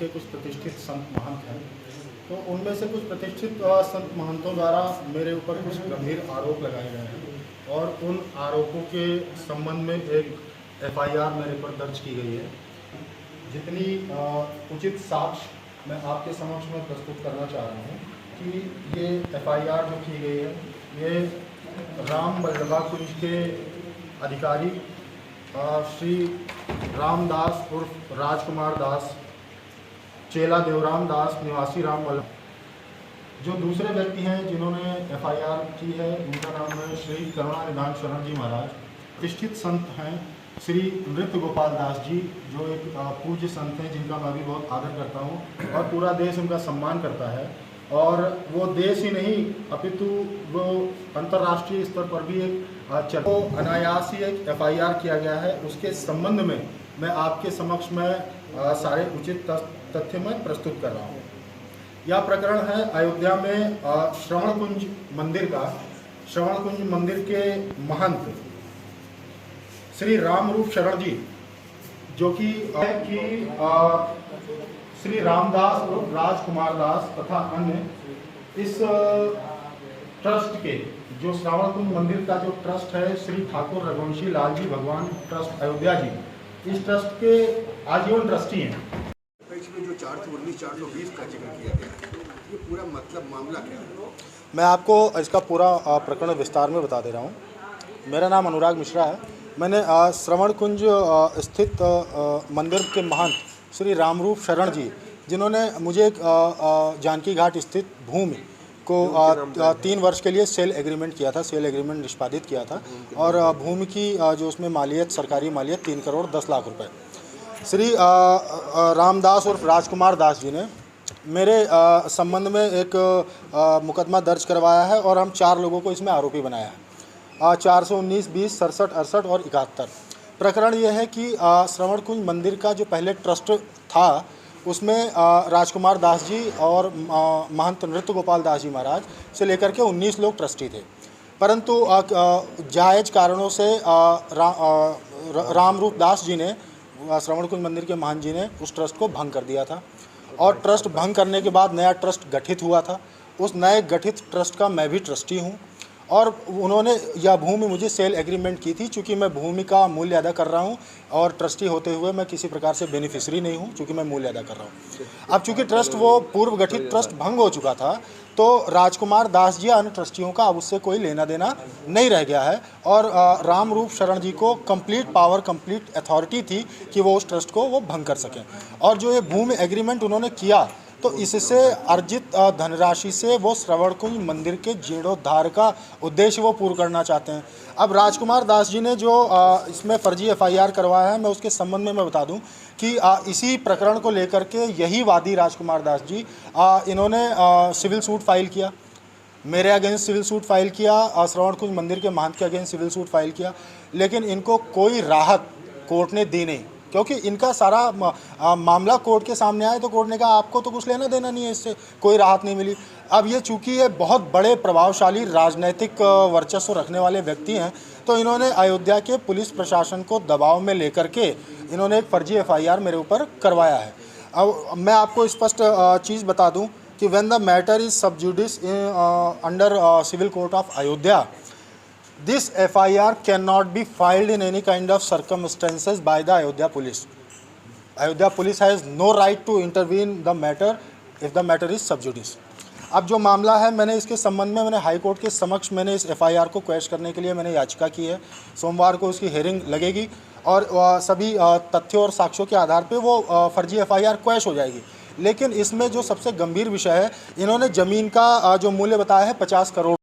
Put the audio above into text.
के कुछ प्रतिष्ठित संत महंत हैं। तो उनमें से कुछ प्रतिष्ठित संत महंतों द्वारा मेरे ऊपर कुछ गंभीर आरोप लगाए गए हैं और उन आरोपों के संबंध में एक एफआईआर मेरे पर दर्ज की गई है। जितनी उचित साक्ष्य मैं आपके समक्ष में प्रस्तुत करना चाह रहा हूँ कि ये एफआईआर जो की गई है ये राम बल्लभा कुंज के अधिकारी श्री रामदास उर्फ राजकुमार दास, चेला देवराम दास निवासी राम बल्लभ। जो दूसरे व्यक्ति हैं जिन्होंने एफआईआर की है उनका नाम है श्री करुणा निधान शरण जी महाराज। प्रतिष्ठित संत हैं श्री नृत्य गोपाल दास जी, जो एक पूज्य संत हैं जिनका मैं भी बहुत आदर करता हूँ और पूरा देश उनका सम्मान करता है। और वो देश ही नहीं अपितु वो अंतर्राष्ट्रीय स्तर पर भी एक तो अनायास ही एक एफआईआर किया गया है। उसके संबंध में मैं आपके समक्ष में सारे उचित तथ्य में प्रस्तुत कर रहा हूँ। यह प्रकरण है अयोध्या में श्रवण कुंज मंदिर का। श्रवण कुंज मंदिर के महंत श्री रामरूप शरण जी, जो कि श्री रामदास और राजकुमार दास तथा अन्य इस ट्रस्ट के जो श्रावण कुंज मंदिर का जो ट्रस्ट है श्री ठाकुर रघुवंशी लाल जी भगवान ट्रस्ट अयोध्या जी, इस ट्रस्ट के आजीवन ट्रस्टी हैं। में जो 419-420 का जिक्र किया गया, ये पूरा मतलब मामला क्या है? मैं आपको इसका पूरा प्रकरण विस्तार में बता दे रहा हूँ। मेरा नाम अनुराग मिश्रा है। मैंने श्रवण कुंज स्थित मंदिर के महंत श्री रामरूप शरण जी, जिन्होंने मुझे जानकी घाट स्थित भूमि को 3 वर्ष के लिए सेल एग्रीमेंट किया था, सेल एग्रीमेंट निष्पादित किया था और भूमि की जो उसमें मालियत, सरकारी मालियत 3 करोड़ 10 लाख रुपए श्री रामदास उर्फ राजकुमार दास जी ने मेरे संबंध में एक मुकदमा दर्ज करवाया है और हम 4 लोगों को इसमें आरोपी बनाया है। 419, 20, 67, 68 और 71। प्रकरण यह है कि श्रवण कुंज मंदिर का जो पहले ट्रस्ट था उसमें राजकुमार दास जी और महंत नृत्य गोपाल दास जी महाराज से लेकर के 19 लोग ट्रस्टी थे, परंतु जायज़ कारणों से रामरूप दास जी ने, श्रवण कुंज मंदिर के महंत जी ने उस ट्रस्ट को भंग कर दिया था और ट्रस्ट भंग करने के बाद नया ट्रस्ट गठित हुआ था। उस नए गठित ट्रस्ट का मैं भी ट्रस्टी हूँ और उन्होंने यह भूमि मुझे सेल एग्रीमेंट की थी। चूँकि मैं भूमि का मूल्य अदा कर रहा हूँ और ट्रस्टी होते हुए मैं किसी प्रकार से बेनिफिशरी नहीं हूँ, चूँकि मैं मूल्य अदा कर रहा हूँ। अब चूँकि ट्रस्ट वो पूर्व गठित ट्रस्ट भंग हो चुका था तो राजकुमार दास जी अन्य ट्रस्टियों का अब उससे कोई लेना देना नहीं रह गया है और रामरूप शरण जी को कंप्लीट पावर, कंप्लीट अथॉरिटी थी कि वो उस ट्रस्ट को वो भंग कर सकें। और जो ये भूमि एग्रीमेंट उन्होंने किया तो इससे अर्जित धनराशि से वो श्रवण कुंज मंदिर के जीर्णोद्धार का उद्देश्य वो पूर्ण करना चाहते हैं। अब राजकुमार दास जी ने जो इसमें फर्जी एफआईआर करवाया है, मैं उसके संबंध में मैं बता दूं कि इसी प्रकरण को लेकर के यही वादी राजकुमार दास जी इन्होंने सिविल सूट फाइल किया, मेरे अगेंस्ट सिविल सूट फाइल किया, श्रवण कुंज मंदिर के महंत के अगेंस्ट सिविल सूट फाइल किया, लेकिन इनको कोई राहत कोर्ट ने दी नहीं, क्योंकि इनका सारा मामला कोर्ट के सामने आया तो कोर्ट ने कहा आपको तो कुछ लेना देना नहीं है, इससे कोई राहत नहीं मिली। अब ये चूँकि ये बहुत बड़े प्रभावशाली राजनैतिक वर्चस्व रखने वाले व्यक्ति हैं तो इन्होंने अयोध्या के पुलिस प्रशासन को दबाव में लेकर के इन्होंने एक फर्जी एफआईआर मेरे ऊपर करवाया है। अब मैं आपको स्पष्ट चीज़ बता दूँ कि when the matter is sub judice under civil court of Ayodhya, this FIR cannot be filed in any kind of circumstances by the Ayodhya police. Ayodhya police has no right to intervene the matter if the matter is sub judice. अब जो मामला है मैंने इसके संबंध में मैंने high court के समक्ष मैंने इस FIR को क्वैश करने के लिए मैंने याचिका की है। सोमवार को उसकी हेयरिंग लगेगी और सभी तथ्यों और साक्ष्यों के आधार पे वो फर्जी FIR क्वैश हो जाएगी। लेकिन इसमें जो सबसे गंभीर विषय है, इन्होंने ज़मीन का जो मूल्य बताया है 50 करोड़।